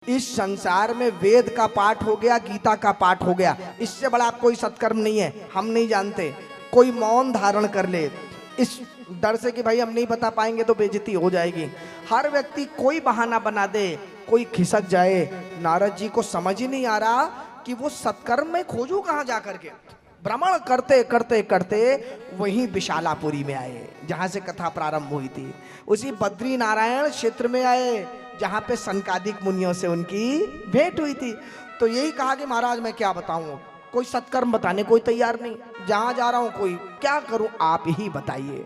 इस संसार में वेद का पाठ हो गया, गीता का पाठ हो गया, इससे बड़ा कोई सत्कर्म नहीं है। हम नहीं जानते, कोई मौन धारण कर ले इस डर से कि भाई हम नहीं बता पाएंगे तो बेइज्जती हो जाएगी। हर व्यक्ति कोई बहाना बना दे, कोई खिसक जाए। नारद जी को समझ ही नहीं आ रहा कि वो सत्कर्म में खोजू कहाँ जा करके। भ्रमण करते करते करते वहीं विशालापुरी में आए जहां से कथा प्रारंभ हुई थी। उसी बद्री नारायण क्षेत्र में आए जहां पे सनकादिक मुनियों से उनकी भेंट हुई थी। तो यही कहा कि महाराज मैं क्या बताऊं, कोई सत्कर्म बताने कोई तैयार नहीं, जहां जा रहा हूं कोई क्या करूं आप ही बताइए।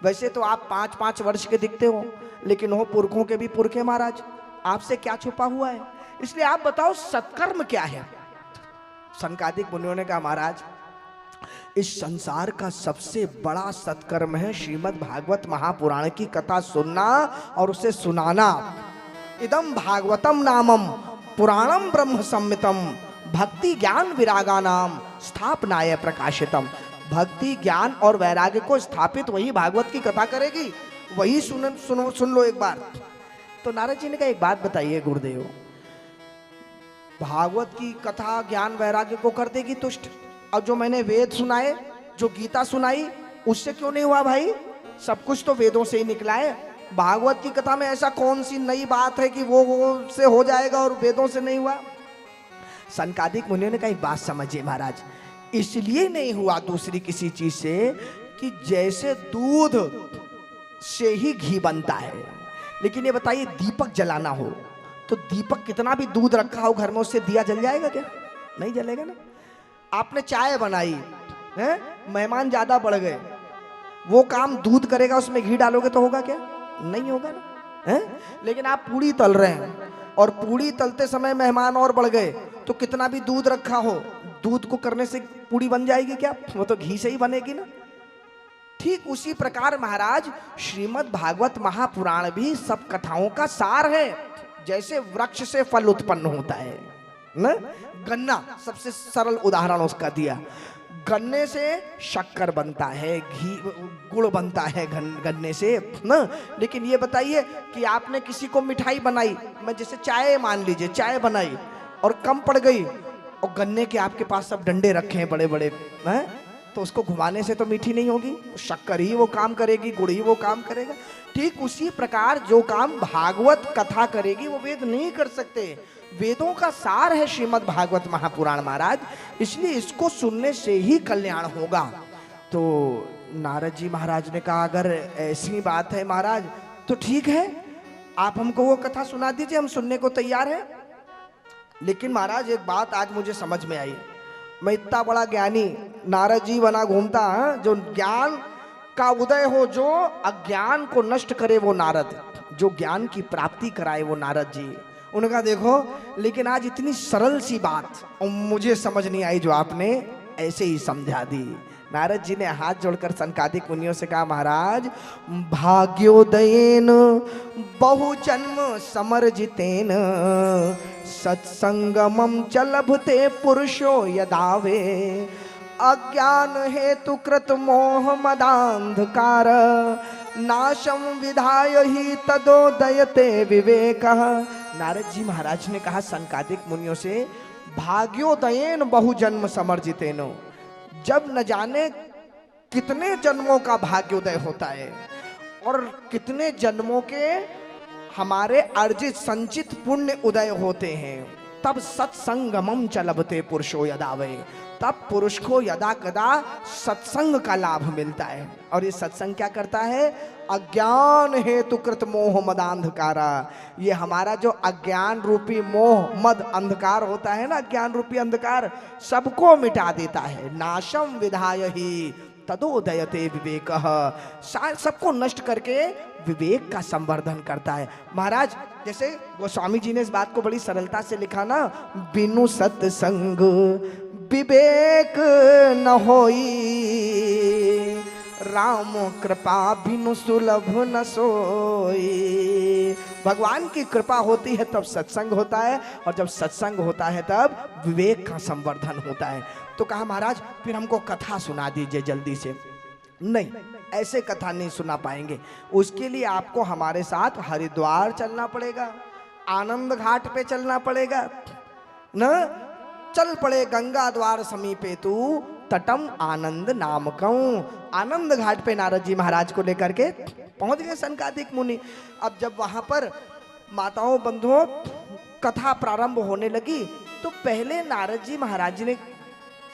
वैसे तो आप 5-5 वर्ष के दिखते हो, लेकिन हो पुरखों के भी पुरखे महाराज, आपसे क्या छुपा हुआ है, इसलिए आप बताओ सत्कर्म क्या है। सनकादिक मुनियों ने कहा महाराज इस संसार का सबसे बड़ा सत्कर्म है श्रीमद् भागवत महापुराण की कथा सुनना और उसे सुनाना। इदम भागवतम नामम पुराणम ब्रह्म संहितम भक्ति ज्ञान विरागा नाम स्थापनाय प्रकाशितम। भक्ति ज्ञान और वैराग्य को स्थापित वही भागवत की कथा करेगी, वही सुन लो एक बार। तो नारद जी ने कहा एक बात बताइए गुरुदेव, भागवत की कथा ज्ञान वैराग्य को कर देगी तुष्ट, और जो मैंने वेद सुनाए, जो गीता सुनाई, उससे क्यों नहीं हुआ भाई? सब कुछ तो वेदों से ही निकला है। भागवत की कथा में ऐसा कौन सी नई बात है कि वो से हो जाएगा और वेदों से नहीं हुआ? सनकादिक मुनियों ने कहा एक बात समझिए महाराज, इसलिए नहीं हुआ दूसरी किसी चीज से कि जैसे दूध से ही घी बनता है, लेकिन ये बताइए दीपक जलाना हो तो दीपक कितना भी दूध रखा हो घर में, उससे दिया जल जाएगा क्या? नहीं जलेगा ना। आपने चाय बनाई है, मेहमान ज्यादा बढ़ गए, वो काम दूध करेगा, उसमें घी डालोगे तो होगा क्या? नहीं होगा ना है? लेकिन आप पूड़ी तल रहे हैं और पूड़ी तलते समय मेहमान और बढ़ गए, तो कितना भी दूध रखा हो, दूध को करने से पूड़ी बन जाएगी क्या? वो तो घी से ही बनेगी ना। ठीक उसी प्रकार महाराज श्रीमद् भागवत महापुराण भी सब कथाओं का सार है। जैसे वृक्ष से फल उत्पन्न होता है ना, गन्ना सबसे सरल उदाहरण उसका दिया, गन्ने से शक्कर बनता है, घी गुड़ बनता है गन्ने से ना। लेकिन ये बताइए कि आपने किसी को मिठाई बनाई, मैं जैसे चाय मान लीजिए, चाय बनाई और कम पड़ गई और गन्ने के आपके पास सब डंडे रखे हैं बड़े बड़े हैं, तो उसको घुमाने से तो मीठी नहीं होगी, शक्कर ही वो काम करेगी, गुड़ ही वो काम करेगा। ठीक उसी प्रकार जो काम भागवत कथा करेगी वो वेद नहीं कर सकते। वेदों का सार है श्रीमद् भागवत महापुराण महाराज, इसलिए इसको सुनने से ही कल्याण होगा। तो नारद जी महाराज ने कहा अगर ऐसी बात है महाराज तो ठीक है, आप हमको वो कथा सुना दीजिए, हम सुनने को तैयार हैं। लेकिन महाराज एक बात आज मुझे समझ में आई, मैं इतना बड़ा ज्ञानी नारद जी बना घूमता, जो ज्ञान का उदय हो, जो अज्ञान को नष्ट करे वो नारद, जो ज्ञान की प्राप्ति कराए वो नारद जी। उनका देखो, लेकिन आज इतनी सरल सी बात और मुझे समझ नहीं आई जो आपने ऐसे ही समझा दी। नारद जी ने हाथ जोड़कर सनकादिक मुनियों से कहा महाराज भाग्योदयेन बहु जन्म समर्जितेन सत्संगमं च लभते पुरुषो यदावे अज्ञान हेतु कृत मोह मदांधकार नाशम विधाय ही तदोदयते विवेकः। नारद जी महाराज ने कहा सनकादिक मुनियों से भाग्योदयेन बहु जन्म समर्जितेन, जब न जाने कितने जन्मों का भाग्योदय होता है और कितने जन्मों के हमारे अर्जित संचित पुण्य उदय होते हैं, तब सत्संगमम च लभते पुरुषो यदावे, तब पुरुष को यदा कदा सत्संग का लाभ मिलता है। और ये सत्संग क्या करता है? अज्ञान हेतु कृत मोह मद अंधकारा, ये हमारा जो अज्ञान रूपी मोह मद अंधकार होता है ना, अज्ञान रूपी अंधकार सबको मिटा देता है। नाशम विधाय ही तदोदयते विवेकः, सबको नष्ट करके विवेक का संवर्धन करता है। महाराज जैसे गोस्वामी जी ने इस बात को बड़ी सरलता से लिखा ना, बिनु सत्संग विवेक न होई, राम कृपा बिनु सुलभ न सोई। भगवान की कृपा होती है तब सत्संग होता है, और जब सत्संग होता है तब विवेक का संवर्धन होता है। तो कहा महाराज फिर हमको कथा सुना दीजिए जल्दी से। नहीं, ऐसे कथा नहीं सुना पाएंगे, उसके लिए आपको हमारे साथ हरिद्वार चलना पड़ेगा। आनंद घाट पे चलना पड़ेगा न। चल पड़े गंगा द्वार समीपे तू तटम आनंद नामकं। आनंद घाट पे नारद जी महाराज को लेकर के पहुंच गए सनकादिक मुनि। अब जब वहां पर माताओं बंधुओं कथा प्रारंभ होने लगी तो पहले नारद जी महाराज जी ने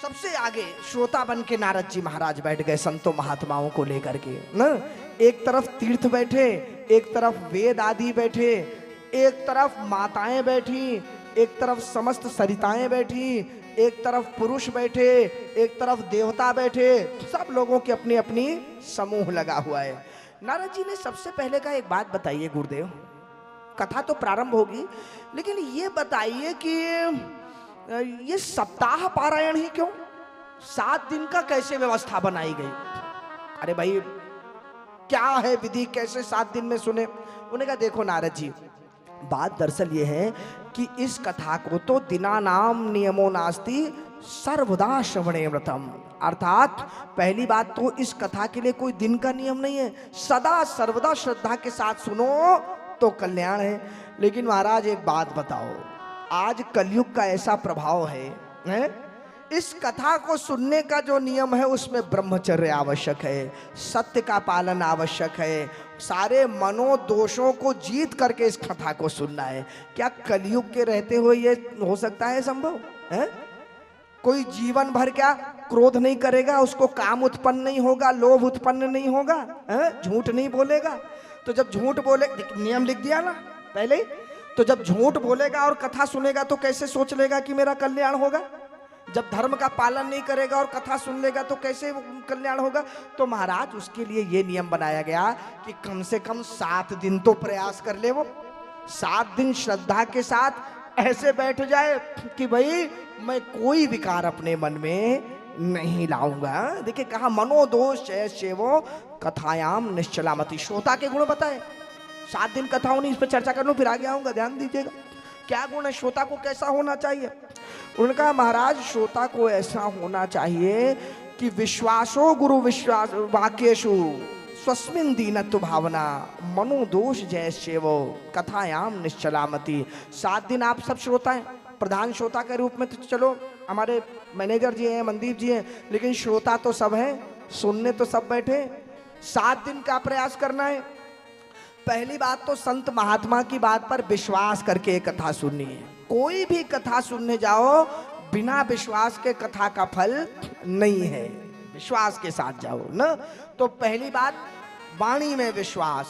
सबसे आगे श्रोता बन के नारद जी महाराज बैठ गए संतों महात्माओं को लेकर के न। एक तरफ तीर्थ बैठे, एक तरफ वेद आदि बैठे, एक तरफ माताएं बैठी, एक तरफ समस्त सरिताएं बैठी, एक तरफ पुरुष बैठे, एक तरफ देवता बैठे, सब लोगों की अपनी अपनी समूह लगा हुआ है। नारद जी ने सबसे पहले का एक बात बताइए गुरुदेव, कथा तो प्रारंभ होगी लेकिन ये बताइए कि ये सप्ताह पारायण ही क्यों, 7 दिन का कैसे व्यवस्था बनाई गई? अरे भाई क्या है विधि, कैसे 7 दिन में सुने? उन्होंने कहा देखो नारद जी, बात दरअसल ये है कि इस कथा को तो दिना नाम नियमो नास्ति सर्वदा श्रवणे व्रतम, अर्थात पहली बात तो इस कथा के लिए कोई दिन का नियम नहीं है, सदा सर्वदा श्रद्धा के साथ सुनो तो कल्याण है। लेकिन महाराज एक बात बताओ, आज कलयुग का ऐसा प्रभाव है, इस कथा को सुनने का जो नियम है उसमें ब्रह्मचर्य आवश्यक है, सत्य का पालन आवश्यक है, सारे मनोदोषों को जीत करके इस कथा को सुनना है। क्या कलयुग के रहते हुए ये हो सकता है संभव है? कोई जीवन भर क्या क्रोध नहीं करेगा, उसको काम उत्पन्न नहीं होगा, लोभ उत्पन्न नहीं होगा, झूठ नहीं बोलेगा? तो जब झूठ बोले, नियम लिख दिया ना पहले, तो जब झूठ बोलेगा और कथा सुनेगा तो कैसे सोच लेगा कि मेरा कल्याण होगा? जब धर्म का पालन नहीं करेगा और कथा सुन लेगा तो कैसे कल्याण होगा? तो महाराज उसके लिए ये नियम बनाया गया कि कम से कम 7 दिन तो प्रयास कर ले वो, 7 दिन श्रद्धा के साथ ऐसे बैठ जाए कि भाई मैं कोई विकार अपने मन में नहीं लाऊंगा। देखिए कहा मनोदोष सेवो कथायाम निश्चलामति, श्रोता के गुण बताए। 7 दिन कथा होनी, इस पर चर्चा कर लूं फिर आगे आऊंगा, ध्यान दीजिएगा। क्या गुण है, श्रोता को कैसा होना चाहिए? उन्होंने कहा महाराज श्रोता को ऐसा होना चाहिए कि विश्वासो गुरु विश्वास वाक्येषु स्वस्मिन दीनत्व भावना मनोदोष जयसेवो कथायाम निश्चलामति। 7 दिन आप सब श्रोता हैं, प्रधान श्रोता के रूप में तो चलो हमारे मैनेजर जी हैं, मनदीप जी हैं, लेकिन श्रोता तो सब हैं, सुनने तो सब बैठे। 7 दिन का प्रयास करना है। पहली बात तो संत महात्मा की बात पर विश्वास करके कथा सुननी है। कोई भी कथा सुनने जाओ बिना विश्वास के कथा का फल नहीं है, विश्वास के साथ जाओ न। तो पहली बात वाणी में विश्वास,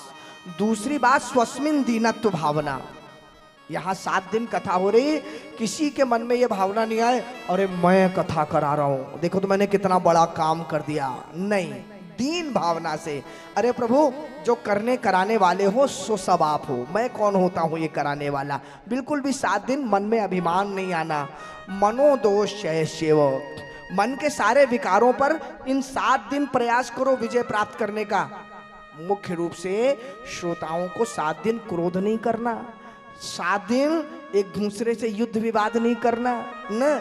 दूसरी बात स्वस्मिन दीनत्व भावना। यहाँ 7 दिन कथा हो रही, किसी के मन में ये भावना नहीं आए अरे मैं कथा करा रहा हूं, देखो तो मैंने कितना बड़ा काम कर दिया, नहीं, दीन भावना से अरे प्रभु जो करने कराने वाले हो सो सब आप हो, मैं कौन होता हूँ ये कराने वाला। बिल्कुल भी 7 दिन मन में अभिमान नहीं आना। मनोदोष सेव, मन के सारे विकारों पर इन 7 दिन प्रयास करो विजय प्राप्त करने का। मुख्य रूप से श्रोताओं को 7 दिन क्रोध नहीं करना, 7 दिन एक दूसरे से युद्ध विवाद नहीं करना, न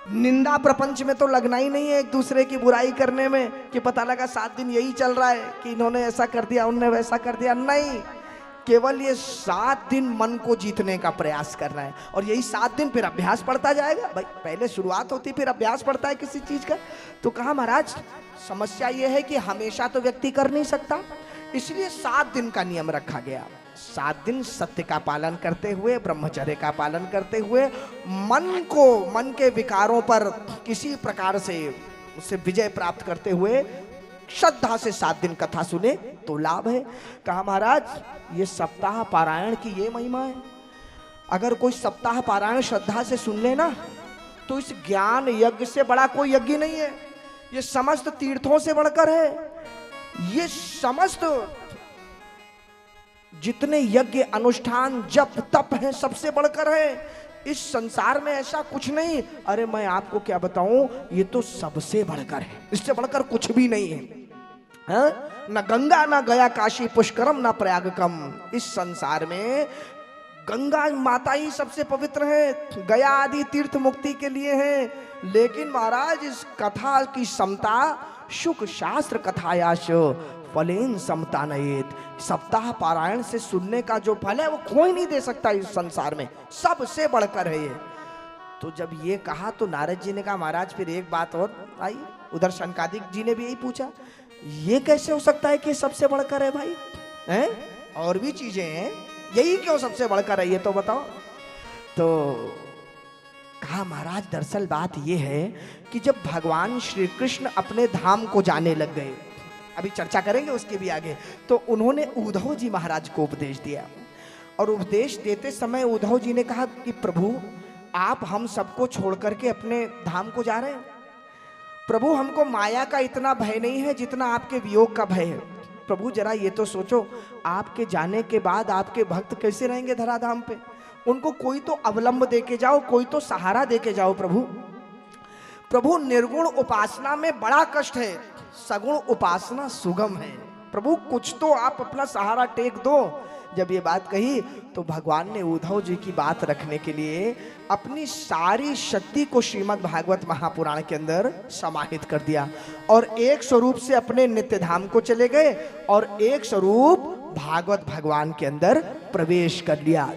निंदा प्रपंच में तो लगना ही नहीं है एक दूसरे की बुराई करने में कि पता लगा 7 दिन यही चल रहा है कि इन्होंने ऐसा कर दिया उन्होंने वैसा कर दिया, नहीं। केवल ये 7 दिन मन को जीतने का प्रयास करना है और यही 7 दिन फिर अभ्यास पड़ता जाएगा। भाई पहले शुरुआत होती फिर अभ्यास पड़ता है किसी चीज का। तो कहा महाराज समस्या ये है कि हमेशा तो व्यक्ति कर नहीं सकता, इसलिए 7 दिन का नियम रखा गया। 7 दिन सत्य का पालन करते हुए, ब्रह्मचर्य का पालन करते हुए, मन को, मन के विकारों पर किसी प्रकार से उससे विजय प्राप्त करते हुए श्रद्धा से 7 दिन कथा सुने तो लाभ है। कहा महाराज ये सप्ताह पारायण की ये महिमा है, अगर कोई सप्ताह पारायण श्रद्धा से सुन लेना तो इस ज्ञान यज्ञ से बड़ा कोई यज्ञ नहीं है, ये समस्त तीर्थों से बढ़कर है, ये समस्त जितने यज्ञ अनुष्ठान जप तप हैं सबसे बढ़कर है। इस संसार में ऐसा कुछ नहीं, अरे मैं आपको क्या बताऊं, ये तो सबसे बढ़कर है, इससे बढ़कर कुछ भी नहीं है। न गंगा न गया काशी पुष्करम न प्रयागकम। इस संसार में गंगा माता ही सबसे पवित्र है, गया आदि तीर्थ मुक्ति के लिए है, लेकिन महाराज इस कथा की समता शुक शास्त्र कथायाश फलेन समतानयेत, सप्ताह पारायण से सुनने का जो फल है वो कोई नहीं दे सकता इस संसार में, सबसे बढ़कर है ये। तो जब ये कहा तो नारद जी ने कहा महाराज फिर एक बात और आई। उधर शनकादिक जी ने भी यही पूछा, ये कैसे हो सकता है कि सबसे बढ़कर है भाई, हैं? और भी चीजें हैं, यही क्यों सबसे बढ़कर है ये तो बताओ। तो कहा महाराज दरअसल बात ये है कि जब भगवान श्री कृष्ण अपने धाम को जाने लग गए, अभी चर्चा करेंगे उसके भी आगे, तो उन्होंने उद्धव जी महाराज को उपदेश दिया। और उपदेश देते समय उद्धव जी ने कहा कि प्रभु आप हम सबको छोड़ करके अपने धाम को जा रहे हैं। प्रभु हमको माया का इतना भय नहीं है जितना आपके वियोग का भय है। प्रभु जरा ये तो सोचो, आपके जाने के बाद आपके भक्त कैसे रहेंगे धराधाम पे, उनको कोई तो अवलंब देके जाओ, कोई तो सहारा देके जाओ। प्रभु निर्गुण उपासना में बड़ा कष्ट है, सगुण उपासना सुगम है। प्रभु कुछ तो आप अपना सहारा टेक दो। जब ये बात कही तो भगवान ने उद्धव जी की बात रखने के लिए अपनी सारी शक्ति को श्रीमद् भागवत महापुराण के अंदर समाहित कर दिया और एक स्वरूप से अपने नित्य धाम को चले गए और एक स्वरूप भागवत भगवान के अंदर प्रवेश कर लिया।